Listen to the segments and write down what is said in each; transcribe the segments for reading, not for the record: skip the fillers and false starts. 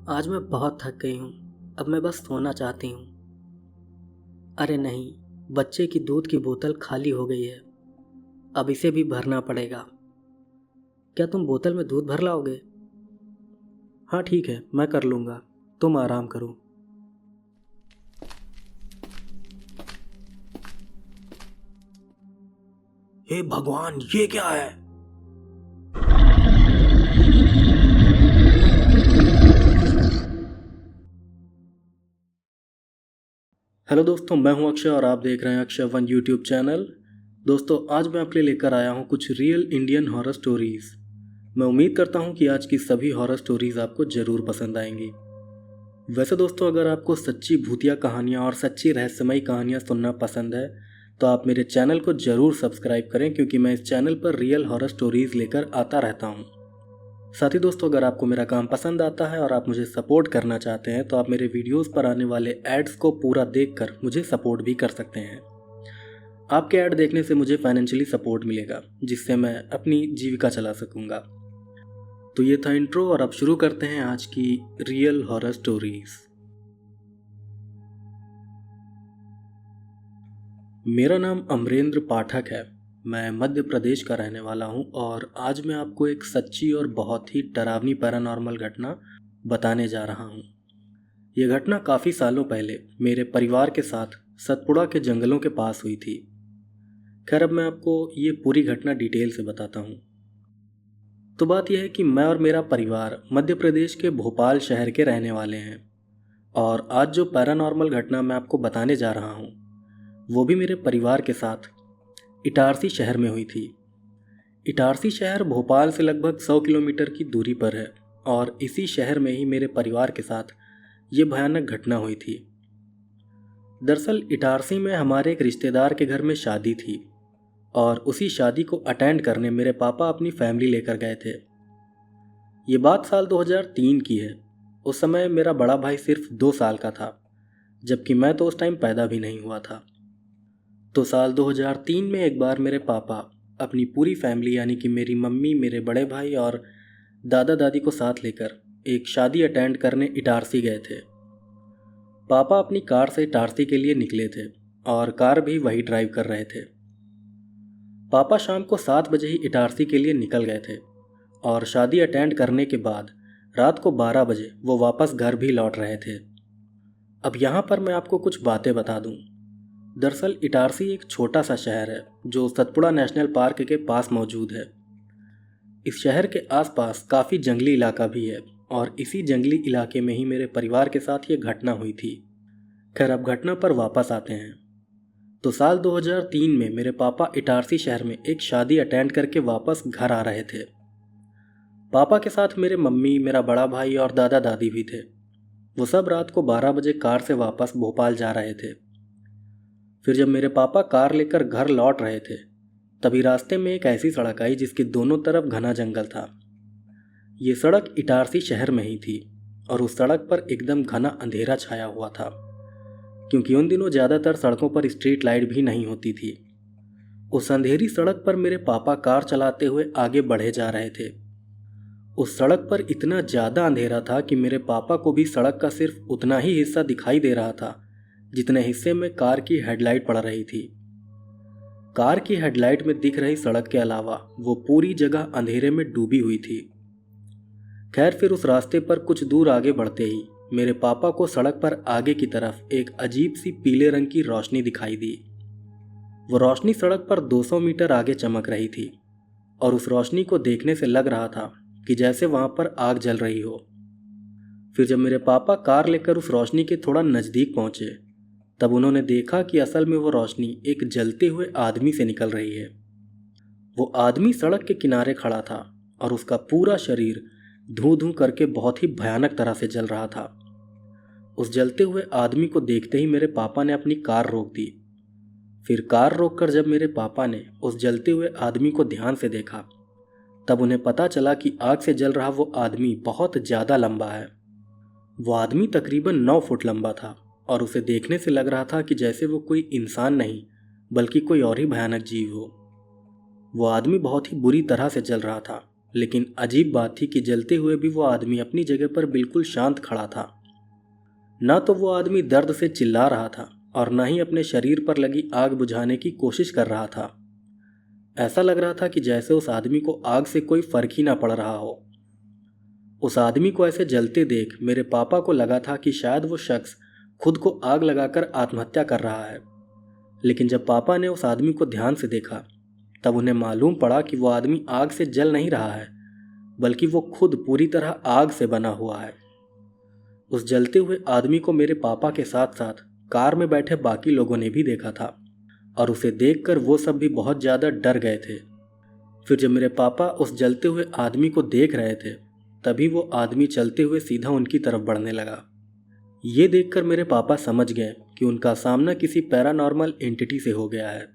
आज मैं बहुत थक गई हूँ। अब मैं बस सोना चाहती हूँ। अरे नहीं, बच्चे की दूध की बोतल खाली हो गई है। अब इसे भी भरना पड़ेगा। क्या तुम बोतल में दूध भर लाओगे? हाँ ठीक है, मैं कर लूँगा। तुम आराम करो। हे भगवान, ये क्या है? हेलो दोस्तों, मैं हूं अक्षय और आप देख रहे हैं अक्षय वन यूट्यूब चैनल। दोस्तों, आज मैं आपके लिए लेकर आया हूं कुछ रियल इंडियन हॉरर स्टोरीज। मैं उम्मीद करता हूं कि आज की सभी हॉरर स्टोरीज आपको ज़रूर पसंद आएंगी। वैसे दोस्तों, अगर आपको सच्ची भूतिया कहानियां और सच्ची रहस्यमयी कहानियां सुनना पसंद है तो आप मेरे चैनल को ज़रूर सब्सक्राइब करें, क्योंकि मैं इस चैनल पर रियल हॉरर स्टोरीज लेकर आता रहता हूं। साथ ही दोस्तों, अगर आपको मेरा काम पसंद आता है और आप मुझे सपोर्ट करना चाहते हैं तो आप मेरे वीडियोस पर आने वाले एड्स को पूरा देखकर मुझे सपोर्ट भी कर सकते हैं। आपके ऐड देखने से मुझे फाइनेंशियली सपोर्ट मिलेगा, जिससे मैं अपनी जीविका चला सकूंगा। तो ये था इंट्रो और अब शुरू करते हैं आज की रियल हॉरर स्टोरीज। मेरा नाम अमरेंद्र पाठक है। मैं मध्य प्रदेश का रहने वाला हूं और आज मैं आपको एक सच्ची और बहुत ही डरावनी पैरानॉर्मल घटना बताने जा रहा हूं। यह घटना काफ़ी सालों पहले मेरे परिवार के साथ सतपुड़ा के जंगलों के पास हुई थी। खैर, अब मैं आपको ये पूरी घटना डिटेल से बताता हूँ। तो बात यह है कि मैं और मेरा परिवार मध्य प्रदेश के भोपाल शहर के रहने वाले हैं और आज जो पैरानॉर्मल घटना मैं आपको बताने जा रहा हूँ वो भी मेरे परिवार के साथ इटारसी शहर में हुई थी। इटारसी शहर भोपाल से लगभग 100 किलोमीटर की दूरी पर है और इसी शहर में ही मेरे परिवार के साथ ये भयानक घटना हुई थी। दरअसल इटारसी में हमारे एक रिश्तेदार के घर में शादी थी और उसी शादी को अटेंड करने मेरे पापा अपनी फैमिली लेकर गए थे। ये बात साल 2003 की है। उस समय मेरा बड़ा भाई सिर्फ 2 साल का था, जबकि मैं तो उस टाइम पैदा भी नहीं हुआ था। तो साल 2003 में एक बार मेरे पापा अपनी पूरी फैमिली यानी कि मेरी मम्मी, मेरे बड़े भाई और दादा दादी को साथ लेकर एक शादी अटेंड करने इटारसी गए थे। पापा अपनी कार से इटारसी के लिए निकले थे और कार भी वही ड्राइव कर रहे थे। पापा शाम को 7 बजे ही इटारसी के लिए निकल गए थे और शादी अटेंड करने के बाद रात को 12 बजे वो वापस घर भी लौट रहे थे। अब यहाँ पर मैं आपको कुछ बातें बता दूँ। दरअसल इटारसी एक छोटा सा शहर है जो सतपुड़ा नेशनल पार्क के पास मौजूद है। इस शहर के आसपास काफ़ी जंगली इलाका भी है और इसी जंगली इलाके में ही मेरे परिवार के साथ ये घटना हुई थी। खैर, अब घटना पर वापस आते हैं। तो साल 2003 में मेरे पापा इटारसी शहर में एक शादी अटेंड करके वापस घर आ रहे थे। पापा के साथ मेरे मम्मी, मेरा बड़ा भाई और दादा दादी भी थे। वो सब रात को 12 बजे कार से वापस भोपाल जा रहे थे। फिर जब मेरे पापा कार लेकर घर लौट रहे थे तभी रास्ते में एक ऐसी सड़क आई जिसके दोनों तरफ घना जंगल था। ये सड़क इटारसी शहर में ही थी और उस सड़क पर एकदम घना अंधेरा छाया हुआ था, क्योंकि उन दिनों ज़्यादातर सड़कों पर स्ट्रीट लाइट भी नहीं होती थी। उस अंधेरी सड़क पर मेरे पापा कार चलाते हुए आगे बढ़े जा रहे थे। उस सड़क पर इतना ज़्यादा अंधेरा था कि मेरे पापा को भी सड़क का सिर्फ उतना ही हिस्सा दिखाई दे रहा था जितने हिस्से में कार की हेडलाइट पड़ रही थी। कार की हेडलाइट में दिख रही सड़क के अलावा वो पूरी जगह अंधेरे में डूबी हुई थी। खैर, फिर उस रास्ते पर कुछ दूर आगे बढ़ते ही मेरे पापा को सड़क पर आगे की तरफ एक अजीब सी पीले रंग की रोशनी दिखाई दी। वो रोशनी सड़क पर 200 मीटर आगे चमक रही थी और उस रोशनी को देखने से लग रहा था कि जैसे वहां पर आग जल रही हो। फिर जब मेरे पापा कार लेकर उस रोशनी के थोड़ा नज़दीक पहुंचे तब उन्होंने देखा कि असल में वो रोशनी एक जलते हुए आदमी से निकल रही है। वो आदमी सड़क के किनारे खड़ा था और उसका पूरा शरीर धूं धूं करके बहुत ही भयानक तरह से जल रहा था। उस जलते हुए आदमी को देखते ही मेरे पापा ने अपनी कार रोक दी। फिर कार रोककर जब मेरे पापा ने उस जलते हुए आदमी को ध्यान से देखा तब उन्हें पता चला कि आग से जल रहा वो आदमी बहुत ज़्यादा लंबा है। वो आदमी तकरीबन 9 फुट लंबा था और उसे देखने से लग रहा था कि जैसे वो कोई इंसान नहीं बल्कि कोई और ही भयानक जीव हो। वो आदमी बहुत ही बुरी तरह से जल रहा था लेकिन अजीब बात थी कि जलते हुए भी वो आदमी अपनी जगह पर बिल्कुल शांत खड़ा था। ना तो वो आदमी दर्द से चिल्ला रहा था और ना ही अपने शरीर पर लगी आग बुझाने की कोशिश कर रहा था। ऐसा लग रहा था कि जैसे उस आदमी को आग से कोई फर्क ही ना पड़ रहा हो। उस आदमी को ऐसे जलते देख मेरे पापा को लगा था कि शायद वो शख्स खुद को आग लगाकर आत्महत्या कर रहा है। लेकिन जब पापा ने उस आदमी को ध्यान से देखा तब उन्हें मालूम पड़ा कि वो आदमी आग से जल नहीं रहा है, बल्कि वो खुद पूरी तरह आग से बना हुआ है। उस जलते हुए आदमी को मेरे पापा के साथ साथ कार में बैठे बाकी लोगों ने भी देखा था और उसे देखकर वो सब भी बहुत ज़्यादा डर गए थे। फिर जब मेरे पापा उस जलते हुए आदमी को देख रहे थे तभी वो आदमी चलते हुए सीधा उनकी तरफ बढ़ने लगा। ये देखकर मेरे पापा समझ गए कि उनका सामना किसी पैरानॉर्मल एंटिटी से हो गया है।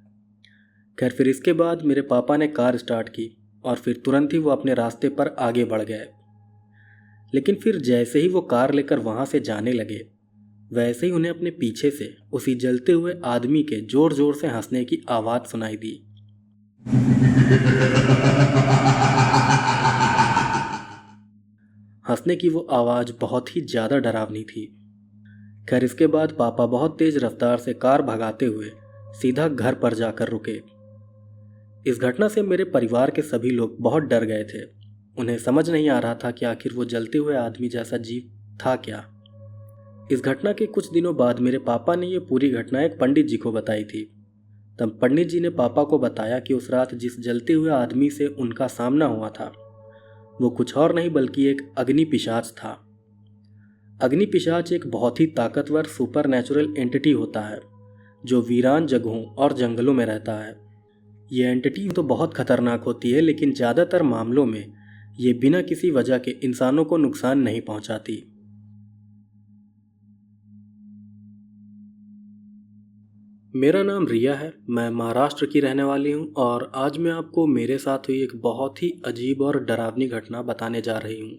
खैर फिर इसके बाद मेरे पापा ने कार स्टार्ट की और फिर तुरंत ही वो अपने रास्ते पर आगे बढ़ गए। लेकिन फिर जैसे ही वो कार लेकर वहाँ से जाने लगे वैसे ही उन्हें अपने पीछे से उसी जलते हुए आदमी के जोर जोर से हंसने की आवाज़ सुनाई दी। हंसने की वो आवाज़ बहुत ही ज़्यादा डरावनी थी। खैर इसके बाद पापा बहुत तेज़ रफ्तार से कार भगाते हुए सीधा घर पर जाकर रुके। इस घटना से मेरे परिवार के सभी लोग बहुत डर गए थे। उन्हें समझ नहीं आ रहा था कि आखिर वो जलते हुए आदमी जैसा जीव था क्या। इस घटना के कुछ दिनों बाद मेरे पापा ने ये पूरी घटना एक पंडित जी को बताई थी। तब पंडित जी ने पापा को बताया कि उस रात जिस जलते हुए आदमी से उनका सामना हुआ था वो कुछ और नहीं बल्कि एक अग्नि पिशाच था। अग्नि पिशाच एक बहुत ही ताकतवर सुपर नेचुरल एंटिटी होता है जो वीरान जगहों और जंगलों में रहता है। ये एंटिटी तो बहुत खतरनाक होती है, लेकिन ज़्यादातर मामलों में ये बिना किसी वजह के इंसानों को नुकसान नहीं पहुंचाती। मेरा नाम रिया है, मैं महाराष्ट्र की रहने वाली हूँ और आज मैं आपको मेरे साथ हुई एक बहुत ही अजीब और डरावनी घटना बताने जा रही हूँ।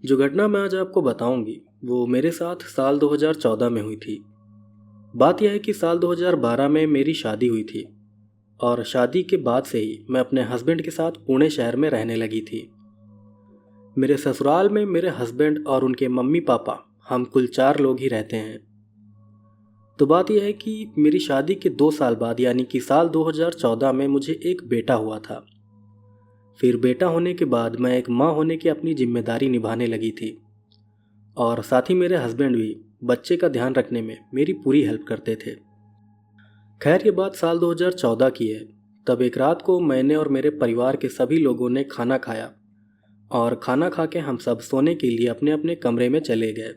जो घटना मैं आज आपको बताऊंगी वो मेरे साथ साल 2014 में हुई थी। बात यह है कि साल 2012 में मेरी शादी हुई थी और शादी के बाद से ही मैं अपने हस्बैंड के साथ पुणे शहर में रहने लगी थी। मेरे ससुराल में मेरे हस्बैंड और उनके मम्मी पापा हम कुल 4 लोग ही रहते हैं। तो बात यह है कि मेरी शादी के 2 साल बाद यानी कि साल 2014 में मुझे एक बेटा हुआ था। फिर बेटा होने के बाद मैं एक माँ होने की अपनी जिम्मेदारी निभाने लगी थी और साथ ही मेरे हस्बैंड भी बच्चे का ध्यान रखने में मेरी पूरी हेल्प करते थे। खैर ये बात साल 2014 की है। तब एक रात को मैंने और मेरे परिवार के सभी लोगों ने खाना खाया और खाना खा के हम सब सोने के लिए अपने अपने कमरे में चले गए।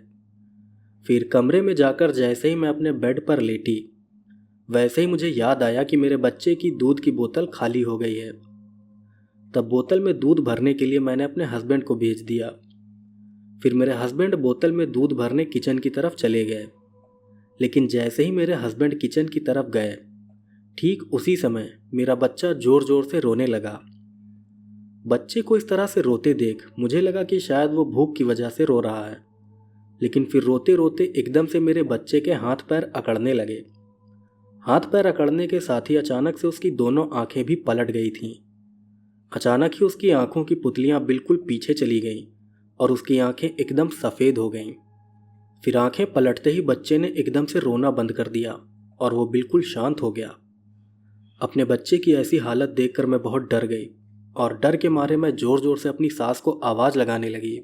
फिर कमरे में जाकर जैसे ही मैं अपने बेड पर लेटी वैसे ही मुझे याद आया कि मेरे बच्चे की दूध की बोतल खाली हो गई है। तब बोतल में दूध भरने के लिए मैंने अपने हस्बैंड को भेज दिया। फिर मेरे हस्बैंड बोतल में दूध भरने किचन की तरफ चले गए। लेकिन जैसे ही मेरे हस्बैंड किचन की तरफ गए ठीक उसी समय मेरा बच्चा ज़ोर ज़ोर से रोने लगा। बच्चे को इस तरह से रोते देख मुझे लगा कि शायद वो भूख की वजह से रो रहा है। लेकिन फिर रोते रोते एकदम से मेरे बच्चे के हाथ पैर अकड़ने लगे। हाथ पैर अकड़ने के साथ ही अचानक से उसकी दोनों आंखें भी पलट गई थीं। अचानक ही उसकी आंखों की पुतलियां बिल्कुल पीछे चली गईं और उसकी आंखें एकदम सफ़ेद हो गईं। फिर आंखें पलटते ही बच्चे ने एकदम से रोना बंद कर दिया और वो बिल्कुल शांत हो गया। अपने बच्चे की ऐसी हालत देखकर मैं बहुत डर गई और डर के मारे मैं ज़ोर ज़ोर से अपनी सास को आवाज़ लगाने लगी।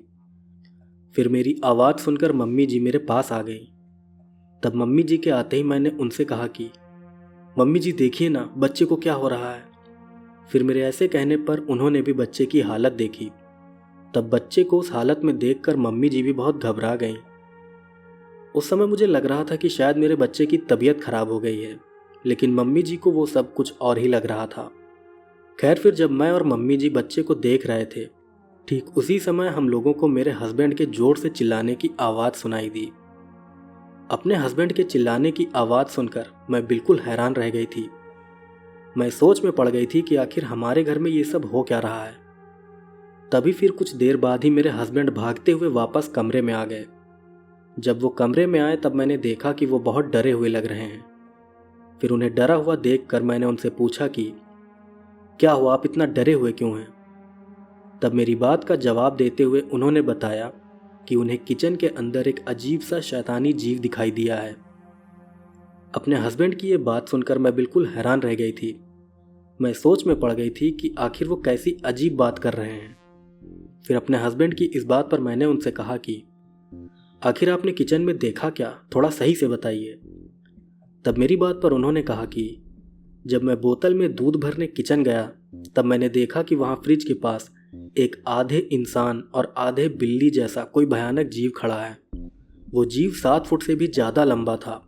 फिर मेरी आवाज़ सुनकर मम्मी जी मेरे पास आ गई। तब मम्मी जी के आते ही मैंने उनसे कहा कि मम्मी जी देखिए ना बच्चे को क्या हो रहा है। फिर मेरे ऐसे कहने पर उन्होंने भी बच्चे की हालत देखी। तब बच्चे को उस हालत में देखकर मम्मी जी भी बहुत घबरा गईं। उस समय मुझे लग रहा था कि शायद मेरे बच्चे की तबीयत खराब हो गई है, लेकिन मम्मी जी को वो सब कुछ और ही लग रहा था। खैर फिर जब मैं और मम्मी जी बच्चे को देख रहे थे ठीक उसी समय हम लोगों को मेरे हस्बैंड के जोर से चिल्लाने की आवाज़ सुनाई दी। अपने हस्बैंड के चिल्लाने की आवाज़ सुनकर मैं बिल्कुल हैरान रह गई थी। मैं सोच में पड़ गई थी कि आखिर हमारे घर में ये सब हो क्या रहा है। तभी फिर कुछ देर बाद ही मेरे हस्बैंड भागते हुए वापस कमरे में आ गए। जब वो कमरे में आए तब मैंने देखा कि वो बहुत डरे हुए लग रहे हैं। फिर उन्हें डरा हुआ देखकर मैंने उनसे पूछा कि क्या हुआ, आप इतना डरे हुए क्यों हैं। तब मेरी बात का जवाब देते हुए उन्होंने बताया कि उन्हें किचन के अंदर एक अजीब सा शैतानी जीव दिखाई दिया है। अपने हस्बैंड की ये बात सुनकर मैं बिल्कुल हैरान रह गई थी। मैं सोच में पड़ गई थी कि आखिर वो कैसी अजीब बात कर रहे हैं। फिर अपने हस्बैंड की इस बात पर मैंने उनसे कहा कि आखिर आपने किचन में देखा क्या, थोड़ा सही से बताइए। तब मेरी बात पर उन्होंने कहा कि जब मैं बोतल में दूध भरने किचन गया तब मैंने देखा कि वहाँ फ्रिज के पास एक आधे इंसान और आधे बिल्ली जैसा कोई भयानक जीव खड़ा है। वो जीव 7 फुट से भी ज़्यादा लंबा था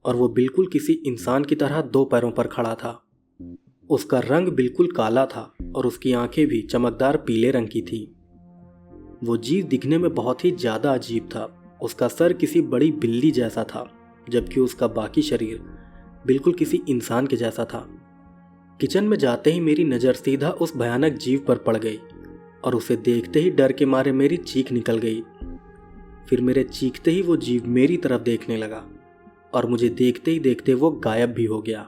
और वो बिल्कुल किसी इंसान की तरह 2 पैरों पर खड़ा था। उसका रंग बिल्कुल काला था और उसकी आंखें भी चमकदार पीले रंग की थी। वो जीव दिखने में बहुत ही ज़्यादा अजीब था। उसका सर किसी बड़ी बिल्ली जैसा था, जबकि उसका बाकी शरीर बिल्कुल किसी इंसान के जैसा था। किचन में जाते ही मेरी नज़र सीधा उस भयानक जीव पर पड़ गई और उसे देखते ही डर के मारे मेरी चीख निकल गई। फिर मेरे चीखते ही वो जीव मेरी तरफ देखने लगा और मुझे देखते ही देखते वो गायब भी हो गया।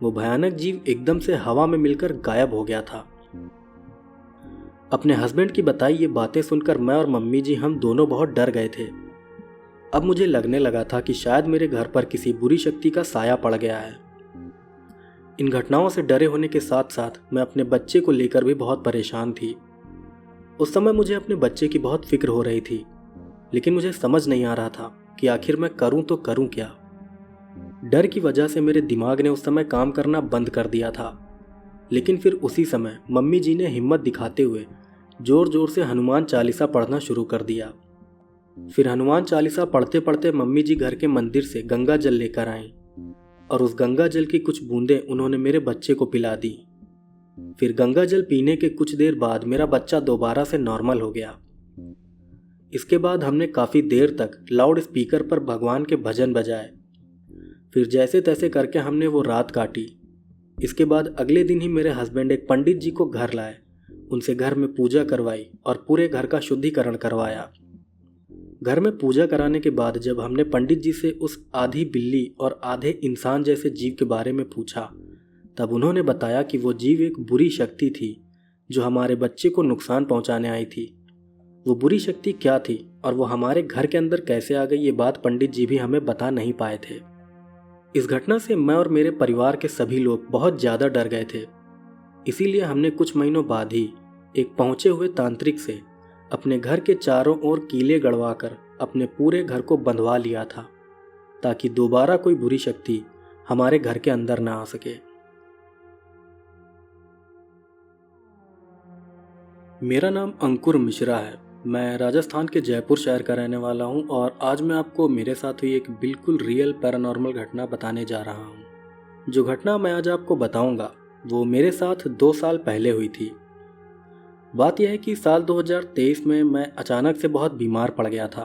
वो भयानक जीव एकदम से हवा में मिलकर गायब हो गया था। अपने हस्बैंड की बताई ये बातें सुनकर मैं और मम्मी जी हम दोनों बहुत डर गए थे। अब मुझे लगने लगा था कि शायद मेरे घर पर किसी बुरी शक्ति का साया पड़ गया है। इन घटनाओं से डरे होने के साथ साथ मैं अपने बच्चे को लेकर भी बहुत परेशान थी। उस समय मुझे अपने बच्चे की बहुत फिक्र हो रही थी, लेकिन मुझे समझ नहीं आ रहा था कि आखिर मैं करूं तो करूं क्या। डर की वजह से मेरे दिमाग ने उस समय काम करना बंद कर दिया था। लेकिन फिर उसी समय मम्मी जी ने हिम्मत दिखाते हुए जोर जोर से हनुमान चालीसा पढ़ना शुरू कर दिया। फिर हनुमान चालीसा पढ़ते पढ़ते मम्मी जी घर के मंदिर से गंगा जल लेकर आईं और उस गंगा जल की कुछ बूंदें उन्होंने मेरे बच्चे को पिला दी। फिर गंगा जल पीने के कुछ देर बाद मेरा बच्चा दोबारा से नॉर्मल हो गया। इसके बाद हमने काफ़ी देर तक लाउड स्पीकर पर भगवान के भजन बजाए। फिर जैसे तैसे करके हमने वो रात काटी। इसके बाद अगले दिन ही मेरे हस्बैंड एक पंडित जी को घर लाए, उनसे घर में पूजा करवाई और पूरे घर का शुद्धिकरण करवाया। घर में पूजा कराने के बाद जब हमने पंडित जी से उस आधी बिल्ली और आधे इंसान जैसे जीव के बारे में पूछा, तब उन्होंने बताया कि वो जीव एक बुरी शक्ति थी जो हमारे बच्चे को नुकसान पहुंचाने आई थी। वो बुरी शक्ति क्या थी और वो हमारे घर के अंदर कैसे आ गई, ये बात पंडित जी भी हमें बता नहीं पाए थे। इस घटना से मैं और मेरे परिवार के सभी लोग बहुत ज़्यादा डर गए थे। इसीलिए हमने कुछ महीनों बाद ही एक पहुंचे हुए तांत्रिक से अपने घर के चारों ओर कीले गड़वाकर अपने पूरे घर को बंधवा लिया था, ताकि दोबारा कोई बुरी शक्ति हमारे घर के अंदर ना आ सके। मेरा नाम अंकुर मिश्रा है। मैं राजस्थान के जयपुर शहर का रहने वाला हूँ और आज मैं आपको मेरे साथ हुई एक बिल्कुल रियल पैरानॉर्मल घटना बताने जा रहा हूँ। जो घटना मैं आज आपको बताऊँगा वो मेरे साथ 2 साल पहले हुई थी। बात यह है कि साल 2023 में मैं अचानक से बहुत बीमार पड़ गया था।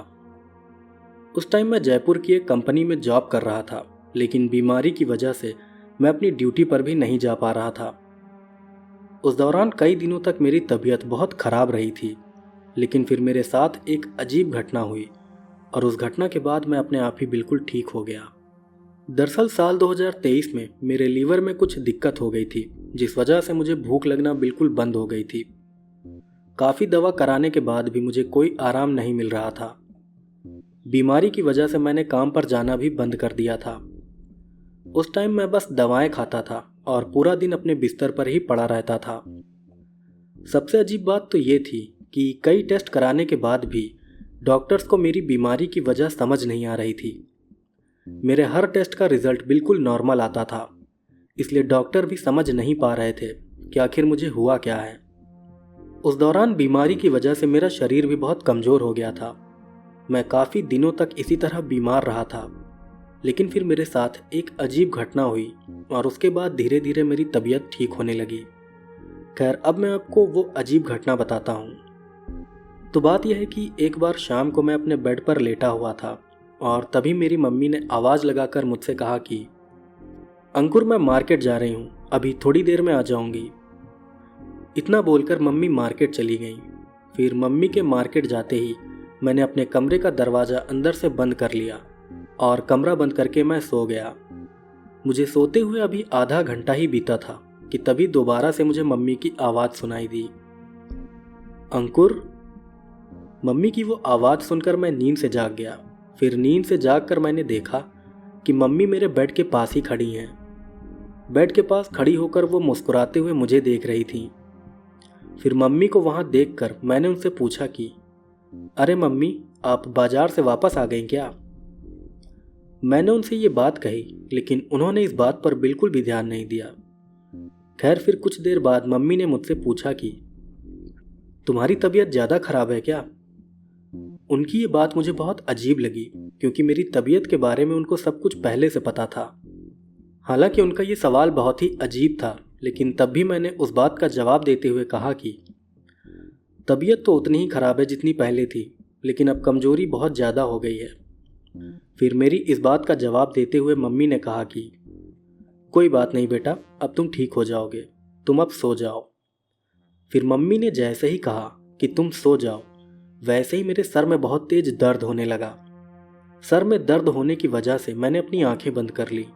उस टाइम मैं जयपुर की एक कंपनी में जॉब कर रहा था, लेकिन बीमारी की वजह से मैं अपनी ड्यूटी पर भी नहीं जा पा रहा था। उस दौरान कई दिनों तक मेरी तबीयत बहुत ख़राब रही थी, लेकिन फिर मेरे साथ एक अजीब घटना हुई और उस घटना के बाद मैं अपने आप ही बिल्कुल ठीक हो गया। दरअसल साल 2023 में मेरे लीवर में कुछ दिक्कत हो गई थी, जिस वजह से मुझे भूख लगना बिल्कुल बंद हो गई थी। काफ़ी दवा कराने के बाद भी मुझे कोई आराम नहीं मिल रहा था। बीमारी की वजह से मैंने काम पर जाना भी बंद कर दिया था। उस टाइम मैं बस दवाएं खाता था और पूरा दिन अपने बिस्तर पर ही पड़ा रहता था। सबसे अजीब बात तो ये थी कि कई टेस्ट कराने के बाद भी डॉक्टर्स को मेरी बीमारी की वजह समझ नहीं आ रही थी। मेरे हर टेस्ट का रिजल्ट बिल्कुल नॉर्मल आता था, इसलिए डॉक्टर भी समझ नहीं पा रहे थे कि आखिर मुझे हुआ क्या है। उस दौरान बीमारी की वजह से मेरा शरीर भी बहुत कमज़ोर हो गया था। मैं काफ़ी दिनों तक इसी तरह बीमार रहा था, लेकिन फिर मेरे साथ एक अजीब घटना हुई और उसके बाद धीरे धीरे मेरी तबीयत ठीक होने लगी। खैर, अब मैं आपको वो अजीब घटना बताता हूँ। तो बात यह है कि एक बार शाम को मैं अपने बेड पर लेटा हुआ था और तभी मेरी मम्मी ने आवाज़ लगाकर मुझसे कहा कि अंकुर, मैं मार्केट जा रही हूँ, अभी थोड़ी देर में आ जाऊँगी। इतना बोलकर मम्मी मार्केट चली गई। फिर मम्मी के मार्केट जाते ही मैंने अपने कमरे का दरवाज़ा अंदर से बंद कर लिया और कमरा बंद करके मैं सो गया। मुझे सोते हुए अभी आधा घंटा ही बीता था कि तभी दोबारा से मुझे मम्मी की आवाज़ सुनाई दी। अंकुर। मम्मी की वो आवाज़ सुनकर मैं नींद से जाग गया। फिर नींद से जागकर मैंने देखा कि मम्मी मेरे बेड के पास ही खड़ी हैं। बेड के पास खड़ी होकर वो मुस्कुराते हुए मुझे देख रही थी। फिर मम्मी को वहाँ देखकर मैंने उनसे पूछा कि अरे मम्मी, आप बाजार से वापस आ गई क्या? मैंने उनसे ये बात कही, लेकिन उन्होंने इस बात पर बिल्कुल भी ध्यान नहीं दिया। खैर, फिर कुछ देर बाद मम्मी ने मुझसे पूछा कि तुम्हारी तबीयत ज़्यादा खराब है क्या? उनकी ये बात मुझे बहुत अजीब लगी, क्योंकि मेरी तबीयत के बारे में उनको सब कुछ पहले से पता था। हालांकि उनका ये सवाल बहुत ही अजीब था, लेकिन तब भी मैंने उस बात का जवाब देते हुए कहा कि तबीयत तो उतनी ही खराब है जितनी पहले थी, लेकिन अब कमज़ोरी बहुत ज़्यादा हो गई है। फिर मेरी इस बात का जवाब देते हुए मम्मी ने कहा कि कोई बात नहीं बेटा, अब तुम ठीक हो जाओगे, तुम अब सो जाओ। फिर मम्मी ने जैसे ही कहा कि तुम सो जाओ, वैसे ही मेरे सर में बहुत तेज दर्द होने लगा। सर में दर्द होने की वजह से मैंने अपनी आंखें बंद कर ली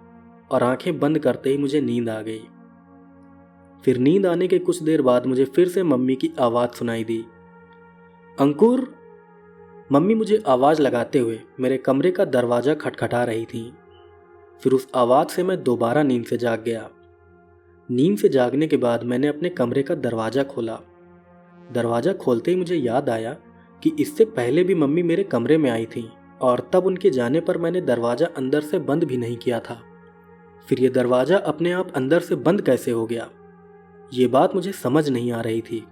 और आंखें बंद करते ही मुझे नींद आ गई। फिर नींद आने के कुछ देर बाद मुझे फिर से मम्मी की आवाज़ सुनाई दी, अंकुर। मम्मी मुझे आवाज़ लगाते हुए मेरे कमरे का दरवाज़ा खटखटा रही थी। फिर उस आवाज़ से मैं दोबारा नींद से जाग गया। नींद से जागने के बाद मैंने अपने कमरे का दरवाज़ा खोला। दरवाज़ा खोलते ही मुझे याद आया कि इससे पहले भी मम्मी मेरे कमरे में आई थी और तब उनके जाने पर मैंने दरवाज़ा अंदर से बंद भी नहीं किया था। फिर ये दरवाज़ा अपने आप अंदर से बंद कैसे हो गया, ये बात मुझे समझ नहीं आ रही थी।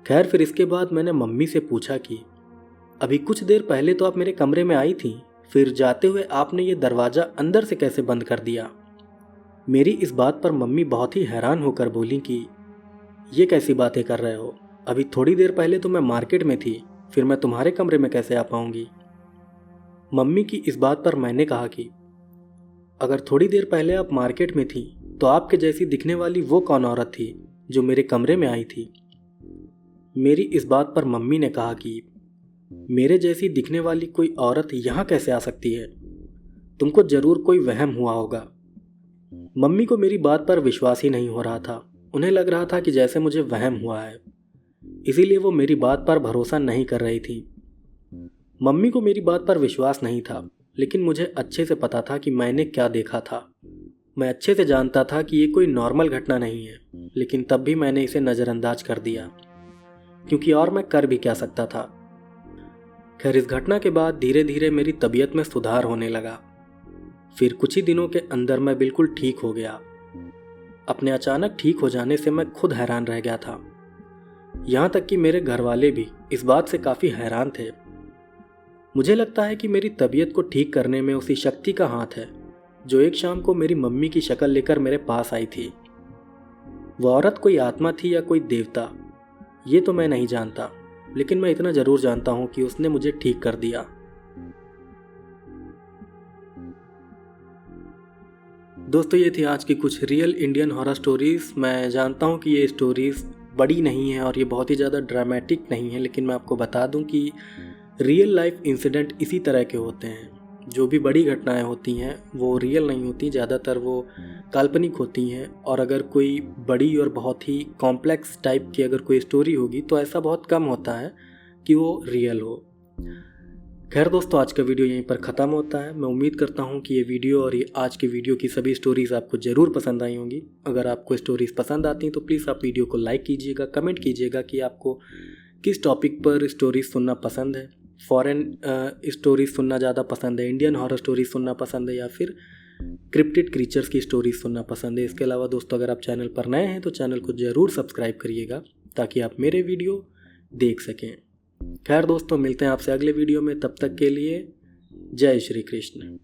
खैर, फिर इसके बाद मैंने मम्मी से पूछा कि अभी कुछ देर पहले तो आप मेरे कमरे में आई थी, फिर जाते हुए आपने ये दरवाज़ा अंदर से कैसे बंद कर दिया? मेरी इस बात पर मम्मी बहुत ही हैरान होकर बोली कि ये कैसी बातें कर रहे हो, अभी थोड़ी देर पहले तो मैं मार्केट में थी, फिर मैं तुम्हारे कमरे में कैसे आ पाऊंगी? मम्मी की इस बात पर मैंने कहा कि अगर थोड़ी देर पहले आप मार्केट में थी तो आपके जैसी दिखने वाली वो कौन औरत थी जो मेरे कमरे में आई थी? मेरी इस बात पर मम्मी ने कहा कि मेरे जैसी दिखने वाली कोई औरत यहाँ कैसे आ सकती है? तुमको जरूर कोई वहम हुआ होगा। मम्मी को मेरी बात पर विश्वास ही नहीं हो रहा था। उन्हें लग रहा था कि जैसे मुझे वहम हुआ है, इसीलिए वो मेरी बात पर भरोसा नहीं कर रही थी। मम्मी को मेरी बात पर विश्वास नहीं था, लेकिन मुझे अच्छे से पता था कि मैंने क्या देखा था। मैं अच्छे से जानता था कि ये कोई नॉर्मल घटना नहीं है, लेकिन तब भी मैंने इसे नज़रअंदाज कर दिया, क्योंकि और मैं कर भी क्या सकता था। खैर, इस घटना के बाद धीरे धीरे मेरी तबीयत में सुधार होने लगा। फिर कुछ ही दिनों के अंदर मैं बिल्कुल ठीक हो गया। अपने अचानक ठीक हो जाने से मैं खुद हैरान रह गया था। यहाँ तक कि मेरे घर वाले भी इस बात से काफ़ी हैरान थे। मुझे लगता है कि मेरी तबीयत को ठीक करने में उसी शक्ति का हाथ है जो एक शाम को मेरी मम्मी की शक्ल लेकर मेरे पास आई थी। वो औरत कोई आत्मा थी या कोई देवता, ये तो मैं नहीं जानता, लेकिन मैं इतना ज़रूर जानता हूँ कि उसने मुझे ठीक कर दिया। दोस्तों, ये थी आज की कुछ रियल इंडियन हॉरर स्टोरीज़। मैं जानता हूँ कि ये स्टोरीज़ बड़ी नहीं है और ये बहुत ही ज़्यादा ड्रामेटिक नहीं है, लेकिन मैं आपको बता दूँ कि रियल लाइफ इंसिडेंट इसी तरह के होते हैं। जो भी बड़ी घटनाएं होती हैं वो रियल नहीं होती, ज़्यादातर वो काल्पनिक होती हैं। और अगर कोई बड़ी और बहुत ही कॉम्प्लेक्स टाइप की अगर कोई स्टोरी होगी तो ऐसा बहुत कम होता है कि वो रियल हो। खैर दोस्तों, आज का वीडियो यहीं पर ख़त्म होता है। मैं उम्मीद करता हूँ कि ये वीडियो और ये आज के वीडियो की सभी स्टोरीज़ आपको ज़रूर पसंद आई होंगी। अगर आपको स्टोरीज़ पसंद आती हैं तो प्लीज़ आप वीडियो को लाइक कीजिएगा, कमेंट कीजिएगा कि आपको किस टॉपिक पर स्टोरीज़ सुनना पसंद है। फॉरेन स्टोरीज़ सुनना ज़्यादा पसंद है, इंडियन हॉरर स्टोरीज़ सुनना पसंद है, या फिर क्रिप्टिड क्रीचर्स की स्टोरीज़ सुनना पसंद है। इसके अलावा दोस्तों, अगर आप चैनल पर नए हैं तो चैनल को ज़रूर सब्सक्राइब करिएगा ताकि आप मेरे वीडियो देख सकें। खैर दोस्तों, मिलते हैं आपसे अगले वीडियो में। तब तक के लिए जय श्री कृष्ण।